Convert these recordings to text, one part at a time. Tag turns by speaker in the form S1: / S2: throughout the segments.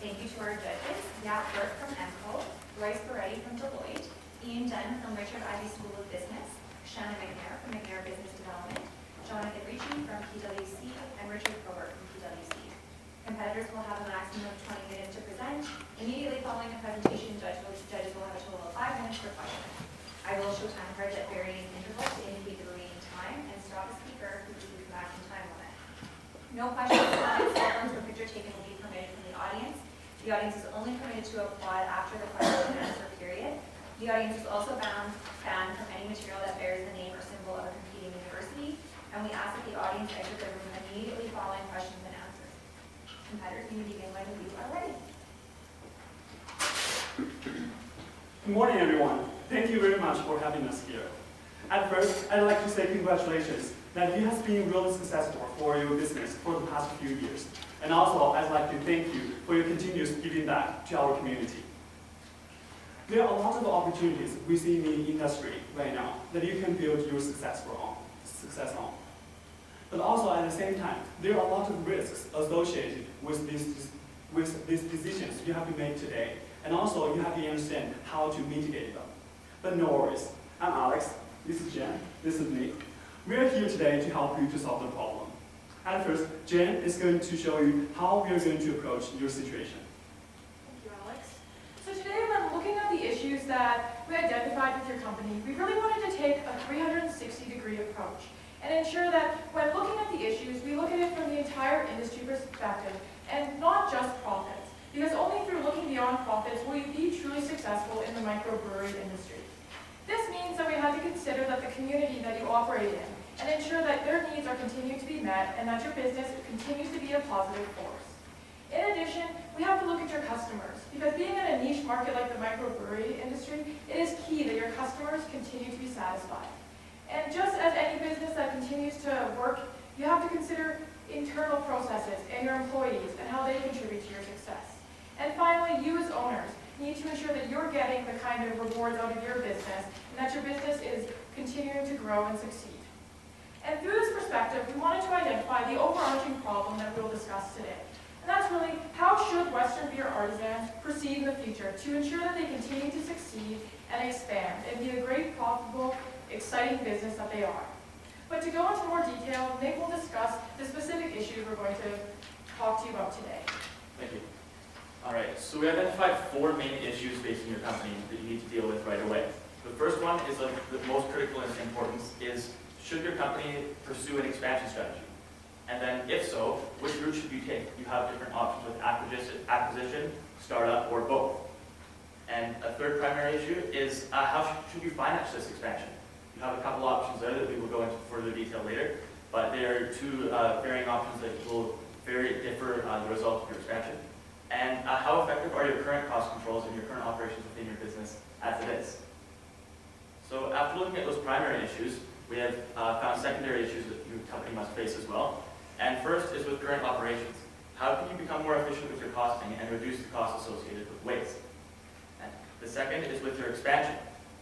S1: Thank you to our judges, Yap Burke from EMCO, Royce Beretti from Deloitte, Ian Dunn from Richard Ivey School of Business, Shannon McNair from McNair Business Development, Jonathan Ricci from PwC, and Richard Probert from PwC. Competitors will have a maximum of 20 minutes to present. Immediately following the presentation, judges will have a total of 5 minutes for questions. I will show time cards at varying intervals to indicate the remaining time and stop the speaker who receives the maximum time limit. No questions, comments, cell phones, or picture taken will be permitted from the audience. The audience is only permitted to applaud after the question and answer period. The audience is also banned from any material that bears the name or symbol of a competing university, and we ask that the audience exit the room immediately following questions and answers. Competitors, you may begin when you are ready.
S2: Good morning, everyone. Thank you very much for having us here. At first, I'd like to say congratulations that you have been really successful for your business for the past few years. And also, I'd like to thank you for your continuous giving back to our community. There are a lot of opportunities within the industry right now that you can build your success on. But also at the same time, there are a lot of risks associated with these decisions you have to make today. And also, you have to understand how to mitigate them. But no worries. I'm Alex. This is Jen. This is Nick. We are here today to help you to solve the problem. At first, Jen is going to show you how we are going to approach your situation.
S3: Thank you, Alex. So today, when looking at the issues that we identified with your company, we really wanted to take a 360-degree approach and ensure that when looking at the issues, we look at it from the entire industry perspective and not just profits. Because only through looking beyond profits will you be truly successful in the microbrewery industry. This means that we had to consider that the community that you operate in and ensure that their needs are continuing to be met and that your business continues to be a positive force. In addition, we have to look at your customers, because being in a niche market like the microbrewery industry, it is key that your customers continue to be satisfied. And just as any business that continues to work, you have to consider internal processes and your employees and how they contribute to your success. And finally, you as owners need to ensure that you're getting the kind of rewards out of your business and that your business is continuing to grow and succeed. And through this perspective, we wanted to identify the overarching problem that we'll discuss today. And that's really, how should Western beer artisans proceed in the future to ensure that they continue to succeed and expand and be the great, profitable, exciting business that they are. But to go into more detail, Nick will discuss the specific issues we're going to talk to you about today.
S4: Thank you. All right, so we identified 4 main issues facing your company that you need to deal with right away. The first one is of the most critical importance is, should your company pursue an expansion strategy? And then if so, which route should you take? You have different options with acquisition, startup, or both. And a third primary issue is how should you finance this expansion? You have a couple options there that we will go into further detail later, but there are 2 varying options that will differ the result of your expansion. And how effective are your current cost controls and your current operations within your business as it is? So after looking at those primary issues, we have found secondary issues that your company must face as well. And first is with current operations. How can you become more efficient with your costing and reduce the costs associated with waste? And the second is with your expansion.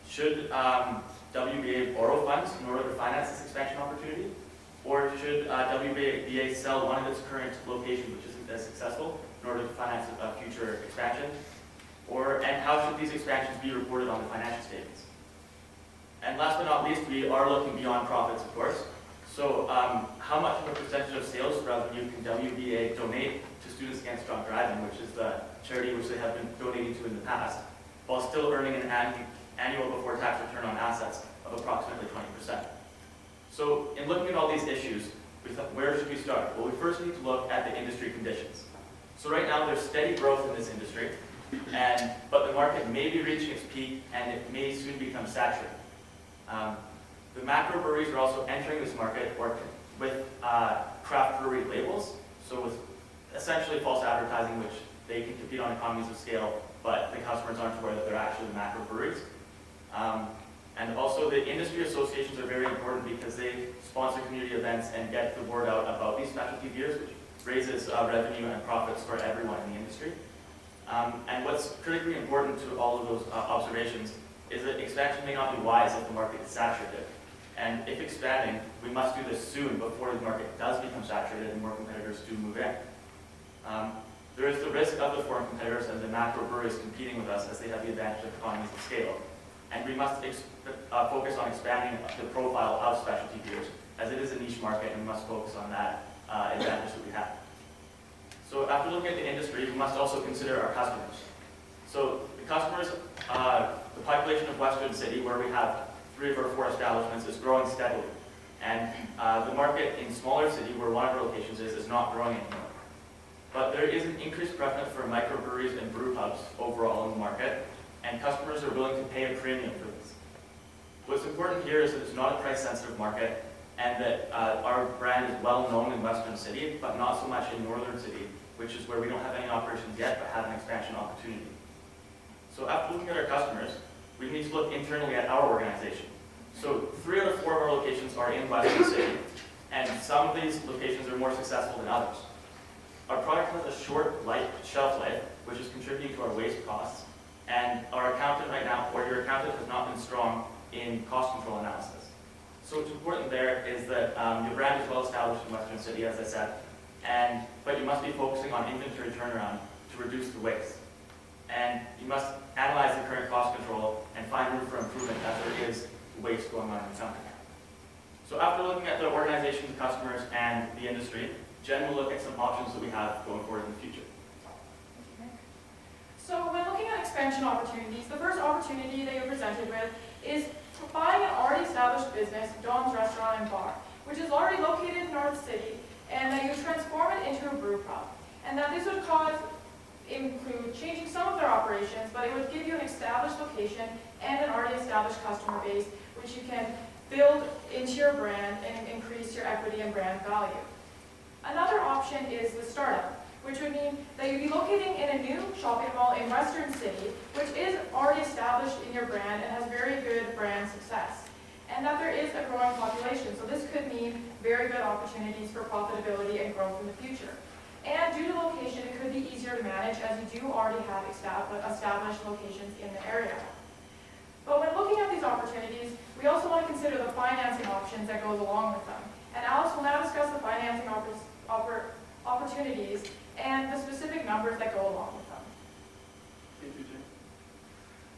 S4: Should WBA borrow funds in order to finance this expansion opportunity? Or should WBA sell one of its current locations, which isn't as successful, in order to finance a future expansion? And how should these expansions be reported on the financial statements? And last but not least, we are looking beyond profits, of course. So how much of a percentage of sales revenue can WBA donate to Students Against Drunk Driving, which is the charity which they have been donating to in the past, while still earning an annual before-tax return on assets of approximately 20%. So in looking at all these issues, we thought, where should we start? Well, we first need to look at the industry conditions. So right now, there's steady growth in this industry, but the market may be reaching its peak, and it may soon become saturated. The macro breweries are also entering this market with craft brewery labels, so with essentially false advertising, which they can compete on economies of scale, but the customers aren't aware that they're actually the macro breweries. And also the industry associations are very important because they sponsor community events and get the word out about these specialty beers, which raises revenue and profits for everyone in the industry. And what's critically important to all of those observations is that expansion may not be wise if the market is saturated. And if expanding, we must do this soon before the market does become saturated and more competitors do move in. There is the risk of the foreign competitors and the macro breweries competing with us as they have the advantage of economies of scale. And we must focus on expanding the profile of specialty beers, as it is a niche market, and we must focus on that advantage that we have. So after looking at the industry, we must also consider our customers. So the customers, the population of Western City, where we have 3 of our 4 establishments, is growing steadily. And the market in smaller city, where one of our locations is not growing anymore. But there is an increased preference for microbreweries and brew pubs overall in the market, and customers are willing to pay a premium for this. What's important here is that it's not a price-sensitive market, and that our brand is well known in Western City, but not so much in Northern City, which is where we don't have any operations yet, but have an expansion opportunity. So after looking at our customers, we need to look internally at our organization. So 3 out of 4 of our locations are in Western City, and some of these locations are more successful than others. Our product has a short shelf life, which is contributing to our waste costs, and our accountant right now, or your accountant, has not been strong in cost control analysis. So what's important there is that your brand is well established in Western City, as I said, but you must be focusing on inventory turnaround to reduce the waste. And you must analyze the current cost control and find room for improvement as there is waste going on in the company. So after looking at the organization, the customers, and the industry, Jen will look at some options that we have going forward in the future.
S3: So when looking at expansion opportunities, the first opportunity that you're presented with is buying an already established business, Don's Restaurant and Bar, which is already located in North City, and that you transform it into a brew pub. And that this would include changing some of their operations, but it would give you an established location and an already established customer base, which you can build into your brand and increase your equity and brand value. Another option is the startup, which would mean that you'd be locating in a new shopping mall in Western City, which is already established in your brand and has very good brand success, and that there is a growing population. So this could mean very good opportunities for profitability and growth in the future. And due to location, it could be easier to manage as you do already have established locations in the area. But when looking at these opportunities, we also want to consider the financing options that goes along with them. And Alice will now discuss the financing opportunities and the specific numbers that go along with them.
S2: Thank you, Jim.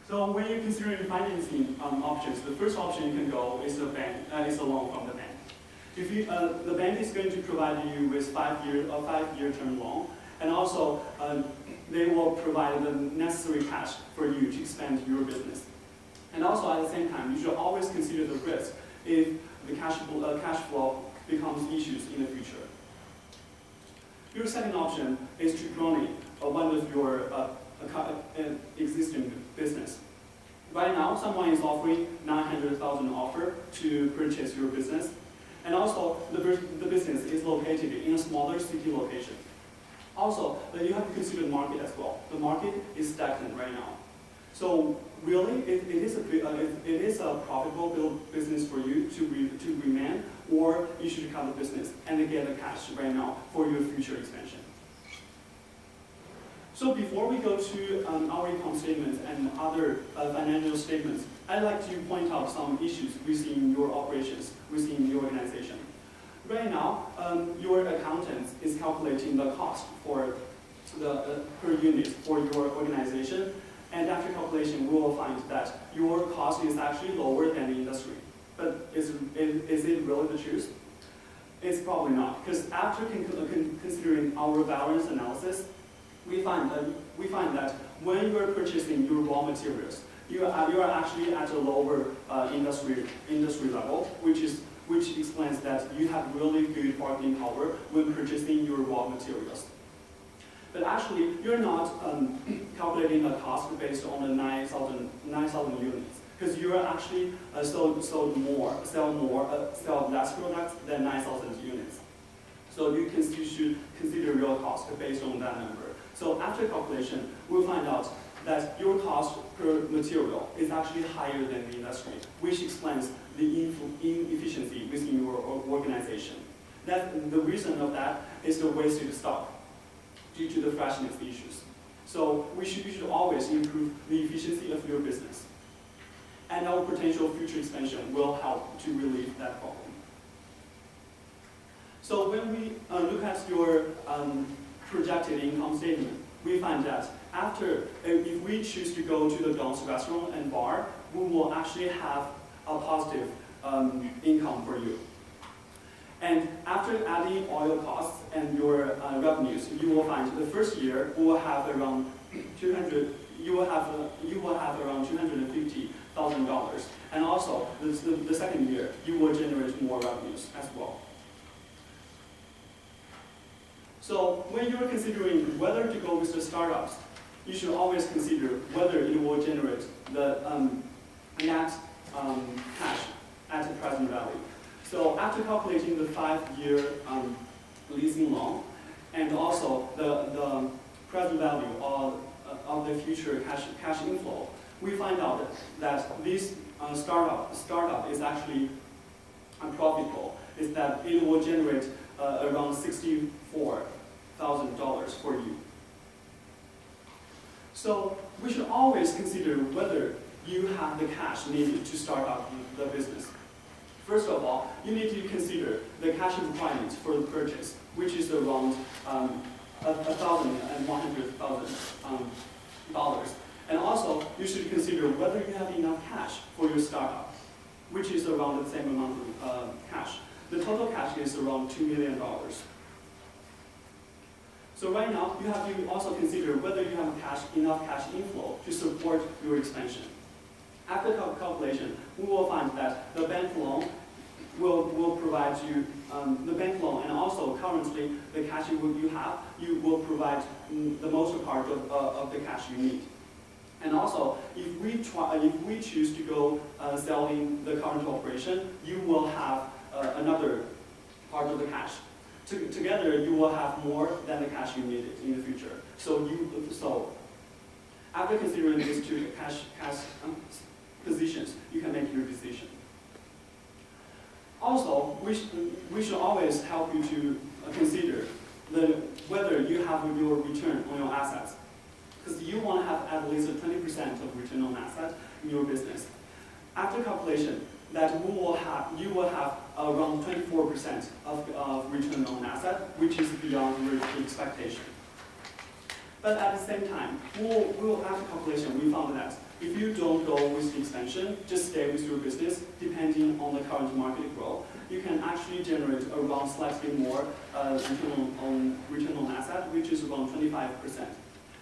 S2: So when you're considering financing options, the first option you can go is a loan from the bank. If the bank is going to provide you with 5-year term loan, and also they will provide the necessary cash for you to expand your business. And also at the same time, you should always consider the risk if the cash flow becomes issues in the future. Your second option is to grow one of your existing business. Right now, someone is offering $900,000 offer to purchase your business. And also, the business is located in a smaller city location. Also, you have to consider the market as well. The market is stagnant right now. So really, it is a profitable business for you to remain, or you should cut the business and get the cash right now for your future expansion. So before we go to our income statements and other financial statements, I'd like to point out some issues within your operations, within your organization. Right now, your accountant is calculating the cost for the per unit for your organization, and after calculation, we will find that your cost is actually lower than the industry. But is it really the truth? It's probably not, because after considering our variance analysis, we find that when you are purchasing your raw materials, you are actually at a lower industry level, which explains that you have really good bargaining power when purchasing your raw materials. But actually, you're not calculating the cost based on the 9,000 units, because you are actually sell less products than 9,000 units. So you should consider real cost based on that number. So after calculation, we'll find out that your cost per material is actually higher than the industry, which explains the inefficiency within your organization. The reason of that is the wasted stock due to the freshness issues. So you should always improve the efficiency of your business. And our potential future expansion will help to relieve that problem. So when we look at your projected income statement, we find that if we choose to go to the McDonald's restaurant and bar, we will actually have a positive income for you. And after adding all your costs and your revenues, you will find the first year we will have around around $250,000, and also the second year you will generate more revenues as well. So when you are considering whether to go with the startups, you should always consider whether it will generate the net cash at the present value. So after calculating the 5-year leasing loan and also the present value of the future cash inflow, we find out that this startup is actually profitable. Is that it will generate around $64,000 for you. So we should always consider whether you have the cash needed to start up the business. First of all, you need to consider the cash requirements for the purchase, which is around $1,100,000. And also, you should consider whether you have enough cash for your startup, which is around the same amount of cash. The total cash is around $2 million. So right now, you have to also consider whether you have enough cash inflow to support your expansion. After calculation, we will find that the bank loan will provide you the bank loan, and also currently the cash you will provide the most part of the cash you need. And also, if we choose to go selling the current operation, you will have another part of the cash. Together, you will have more than the cash you needed in the future. So after considering these two cash positions, you can make your decision. Also, we should always help you to consider whether you have your return on your assets, because you want to have at least 20% of return on asset in your business. After calculation, that you will have around 24% of return on asset, which is beyond your expectation. But at the same time, after calculation, we found that if you don't go with the expansion, just stay with your business, depending on the current market growth, you can actually generate around slightly more return on asset, which is around 25%.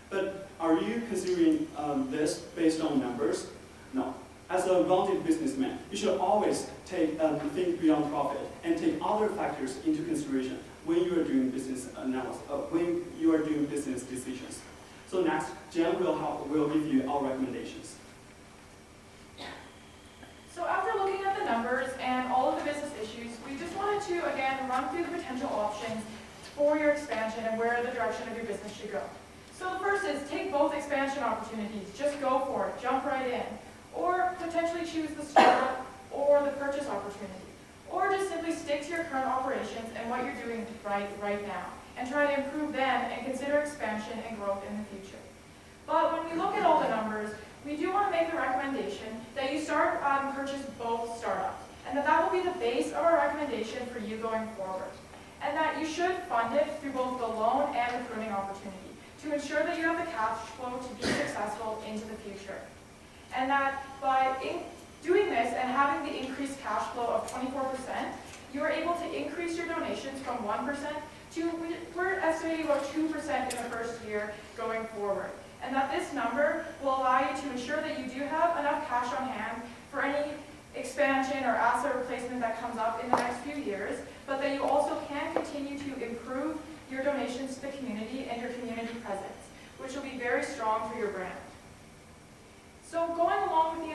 S2: But are you considering this based on numbers? No. As a rounded businessman, you should always think beyond profit and take other factors into consideration when you are doing business analysis, when you are doing business decisions. So next, Jen will give you our recommendations.
S3: So after looking at the numbers and all of the business issues, we just wanted to, again, run through the potential options for your expansion and where the direction of your business should go. So the first is take both expansion opportunities. Just go for it. Jump right in. Or potentially choose the startup or the purchase opportunity. Or just simply stick to your current operations and what you're doing right now, and try to improve them and consider expansion and growth in the future. But when we look at all the numbers, we do want to make the recommendation that you start purchase both startups, and that will be the base of our recommendation for you going forward. And that you should fund it through both the loan and the pruning opportunity to ensure that you have the cash flow to be successful into the future. And that by doing this and having the increased cash flow of 24%, you are able to increase your donations from 1% to, we're estimating about 2% in the first year going forward. And that this number will allow you to ensure that you do have enough cash on hand for any expansion or asset replacement that comes up in the next few years, but that you also can continue to improve your donations to the community and your community presence, which will be very strong for your brand. So going along with the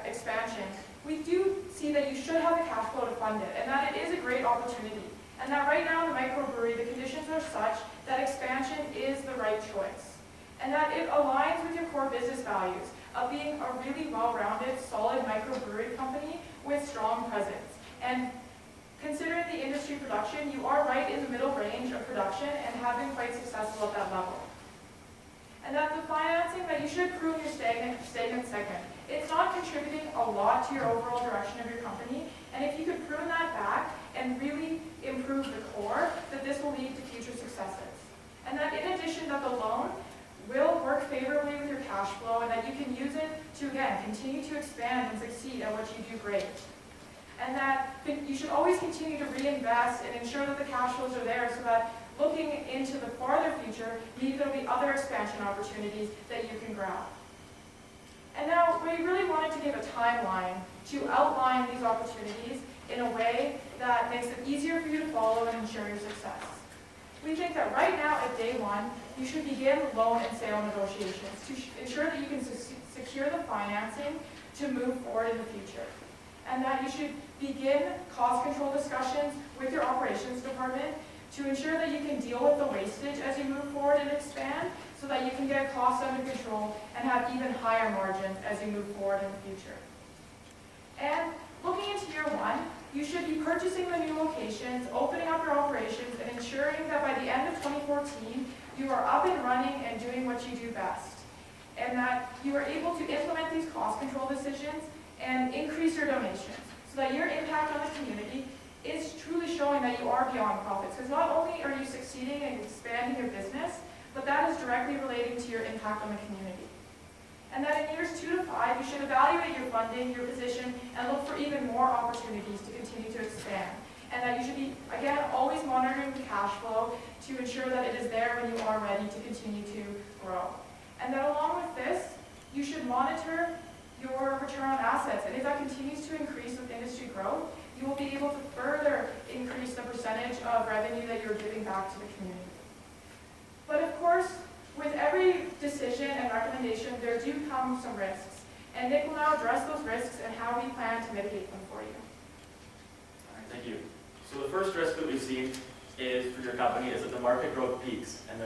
S3: expansion, we do see that you should have the cash flow to fund it, and that it is a great opportunity. And that right now in the microbrewery, the conditions are such that expansion is the right choice. And that it aligns with your core business values of being a really well-rounded, solid microbrewery company with strong presence. And considering the industry production, you are right in the middle range of production and have been quite successful at that level. And that the financing, that you should prune your stagnant segment. It's not contributing a lot to your overall direction of your company, and if you could prune that back and really improve the core, that this will lead to future successes. And that in addition that the loan will work favorably with your cash flow and that you can use it to, again, continue to expand and succeed at what you do great. And that you should always continue to reinvest and ensure that the cash flows are there so that looking into the farther future, maybe there'll be other expansion opportunities that you can grab. And now, we really wanted to give a timeline to outline these opportunities in a way that makes it easier for you to follow and ensure your success. We think that right now, at day one, you should begin loan and sale negotiations to ensure that you can secure the financing to move forward in the future. And that you should begin cost control discussions with your operations department to ensure that you can deal with the wastage as you move forward and expand so that you can get costs under control and have even higher margins as you move forward in the future. And looking into year one, you should be purchasing the new locations, opening up your operations, and ensuring that by the end of 2014, you are up and running and doing what you do best. And that you are able to implement these cost control decisions and increase your donations so that your impact on the community is truly showing that you are beyond profits. Because not only are you succeeding and expanding your business, but that is directly relating to your impact on the community. And that in years 2 to 5, you should evaluate your funding, your position, and look for even more opportunities to continue to expand. And that you should be, again, always monitoring the cash flow to ensure that it is there when you are ready to continue to grow. And that along with this, you should monitor your return on assets. And if that continues to increase with industry growth, you will be able to further increase the percentage of revenue that you're giving back to the community. But of course, with every decision and recommendation, there do come some risks. And Nick will now address those risks and how we plan to mitigate them for you.
S4: All right, thank you. So the first risk that we've seen is for your company is that the market growth peaks and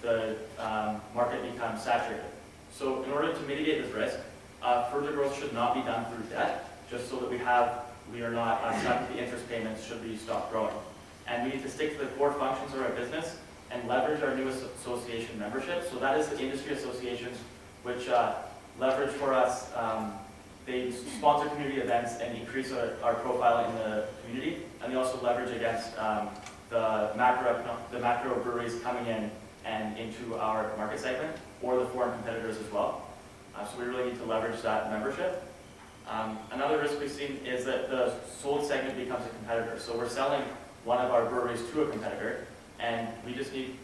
S4: the market becomes saturated. So in order to mitigate this risk, further growth should not be done through debt, just so that we are not stuck with the interest payments should we stop growing. And we need to stick to the core functions of our business and leverage our new association membership. So that is the industry associations which leverage for us. They sponsor community events and increase our profile in the community, and they also leverage against the macro breweries coming in and into our market segment, or the foreign competitors as well. So we really need to leverage that membership. Another risk we've seen is that the sold segment becomes a competitor. So we're selling one of our breweries to a competitor, and we just need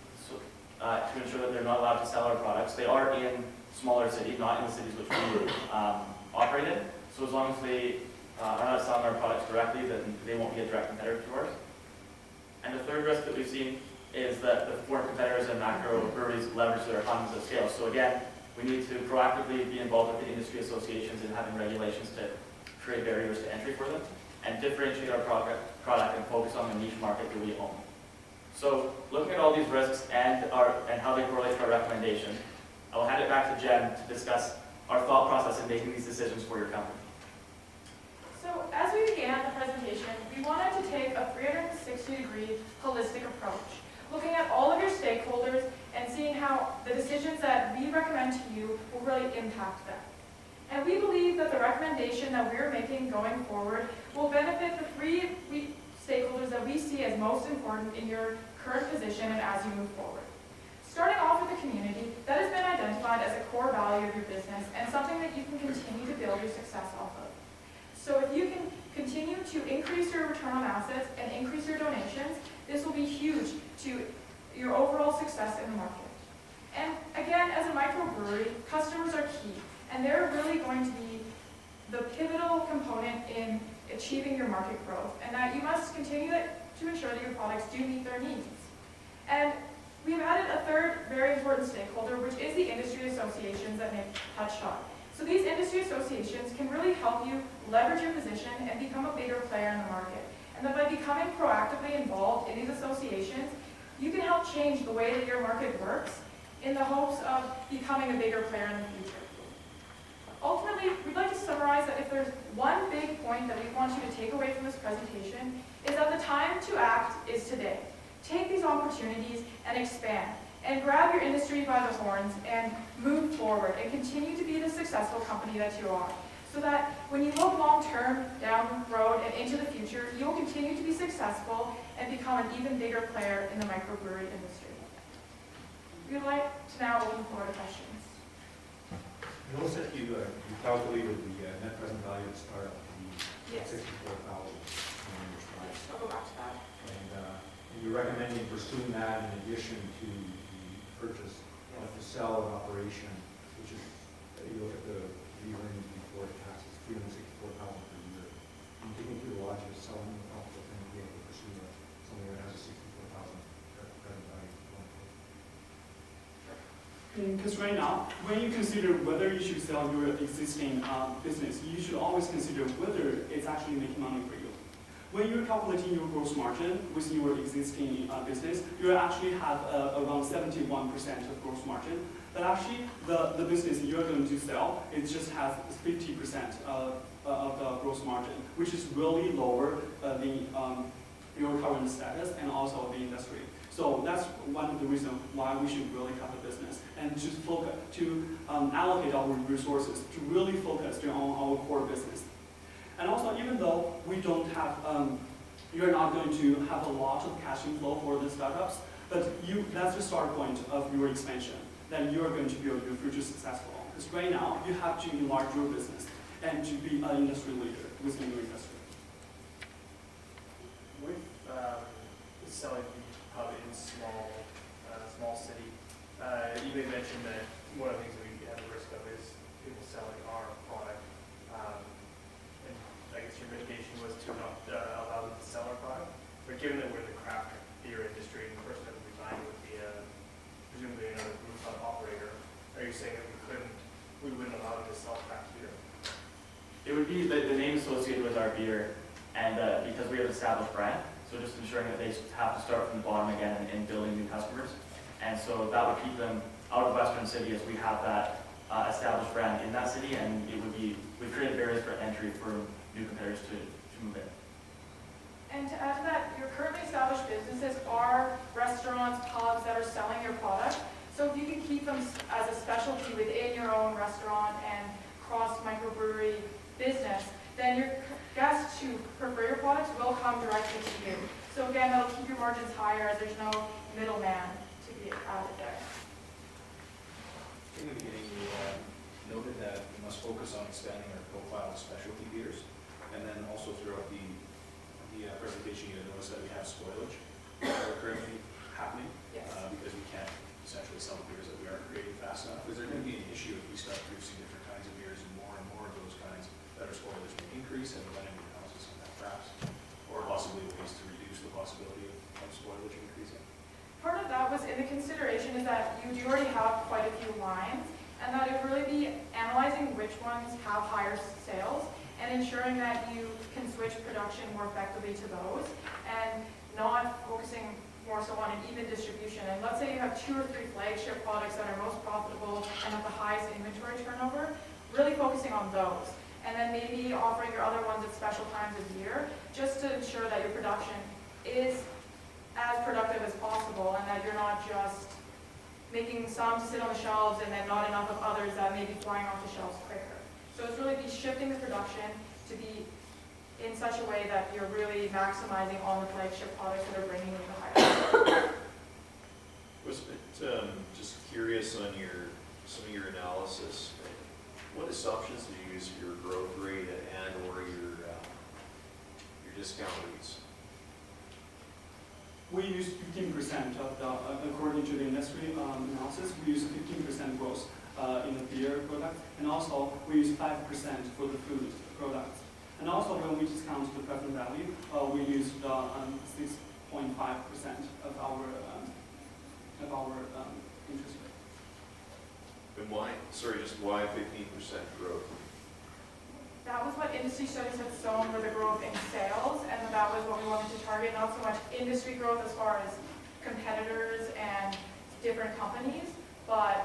S4: to ensure that they're not allowed to sell our products. They are in smaller cities, not in the cities which we operate in. So as long as they are not selling our products directly, then they won't be a direct competitor to ours. And the third risk that we've seen is that the foreign competitors and macro breweries leverage their economies of scale. So again, we need to proactively be involved with the industry associations and having regulations to create barriers to entry for them and differentiate our product and focus on the niche market that we own. So looking at all these risks and how they correlate to our recommendation, I will hand it back to Jen to discuss our thought process in making these decisions for your company.
S3: So as we began the presentation, we wanted to take a 360-degree holistic approach, looking at all of your stakeholders and seeing how the decisions that we recommend to you will really impact them. And we believe that the recommendation that we're making going forward will benefit the three stakeholders that we see as most important in your current position and as you move forward. Starting off with the community, that has been identified as a core value of your business and something that you can continue to build your success off of. So if you can continue to increase your return on assets and increase your donations, this will be huge to your overall success in the market. And again, as a microbrewery, customers are key, and they're really going to be the pivotal component in achieving your market growth, and that you must continue to ensure that your products do meet their needs. And we've added a third very important stakeholder, which is the industry associations that Nick touched on. So these industry associations can really help you leverage your position and become a bigger player in the market. And that by becoming proactively involved in these associations, you can help change the way that your market works in the hopes of becoming a bigger player in the future. Ultimately, we'd like to summarize that if there's one big point that we want you to take away from this presentation, is that the time to act is today. Take these opportunities and expand, and grab your industry by the horns and move forward and continue to be the successful company that you are, so that when you look long-term down the road and into the future, you'll continue to be successful and become an even bigger player in the microbrewery industry. We'd like to now open the floor to questions.
S5: Notice that you calculated the net present value at the start of the
S3: Yes.
S5: 64,000 in your slides.
S3: I'll go back to that.
S5: And you're recommending pursuing that in addition to the purchase of the cell and operation, which is, you look at the earnings before taxes, 364,000 per year. You take into the logic of selling off the thing to be able to pursue something that has a 64,000 present value.
S2: Because right now, when you consider whether you should sell your existing business, you should always consider whether it's actually making money for you. When you're calculating your gross margin with your existing business, you actually have around 71% of gross margin. But actually, the business you're going to sell, it just has 50% of the gross margin, which is really lower than your current status and also the industry. So that's one of the reasons why we should really cut the business and just focus to allocate our resources to really focus on our core business. And also, even though we don't have, you're not going to have a lot of cash inflow for the startups, but that's the start point of your expansion. Then you are going to build your future successful. Because right now, you have to enlarge your business and to be an industry leader within your industry.
S6: With selling the pub in small city, you may mention that one of the things that we have a risk of is people selling our product. And I guess your mitigation was to not allow them to sell our product. But given that we're in the craft beer industry, and the person that would be buying would be presumably another group pub operator, are you saying that we wouldn't allow them to sell craft beer?
S4: It would be the name associated with our beer, and because we have an established brand, so just ensuring that they have to start from the bottom again and building new customers. And so that would keep them out of Western City as we have that established brand in that city, and we've created barriers for entry for new competitors to move in.
S3: And to add to that, your currently established businesses are restaurants, pubs that are selling your product. So if you can keep them as a specialty within your own restaurant and cross microbrewery business, then your guests who prefer your products will come directly to you. So again, that'll keep your margins higher as there's no middleman to be added there.
S7: In the beginning, you noted that we must focus on expanding our profile of specialty beers, and then also throughout the presentation, you noticed that we have spoilage currently happening
S3: Yes.
S7: because we can't essentially sell the beers that we aren't creating fast enough. Is there going to be an issue if we start producing different kinds of beers and more of those kinds that our spoilage may increase and when it analysis on that perhaps, or possibly ways to reduce the possibility of spoilage increasing?
S3: Part of that was in the consideration is that you do already have quite a few lines, and that it would really be analyzing which ones have higher sales and ensuring that you can switch production more effectively to those and not focusing more so on an even distribution. And let's say you have 2 or 3 flagship products that are most profitable and have the highest inventory turnover, really focusing on those. And then maybe offering your other ones at special times of year, just to ensure that your production is as productive as possible and that you're not just making some to sit on the shelves and then not enough of others that may be flying off the shelves quicker. So it's really be shifting the production to be in such a way that you're really maximizing on the flagship products that are bringing you the highest.
S8: Was just curious on some of your analysis. What assumptions did you use for your growth rate and/or your discount rates?
S2: We use 15% of the, according to the industry analysis, we use 15% growth in the beer product, and also we use 5% for the food products. And also when we discount the present value, we use 6.5% of our interest rate.
S8: And why? Sorry, just why 15% growth?
S3: That was what industry studies had shown for the growth in sales, and that was what we wanted to target, not so much industry growth as far as competitors and different companies, but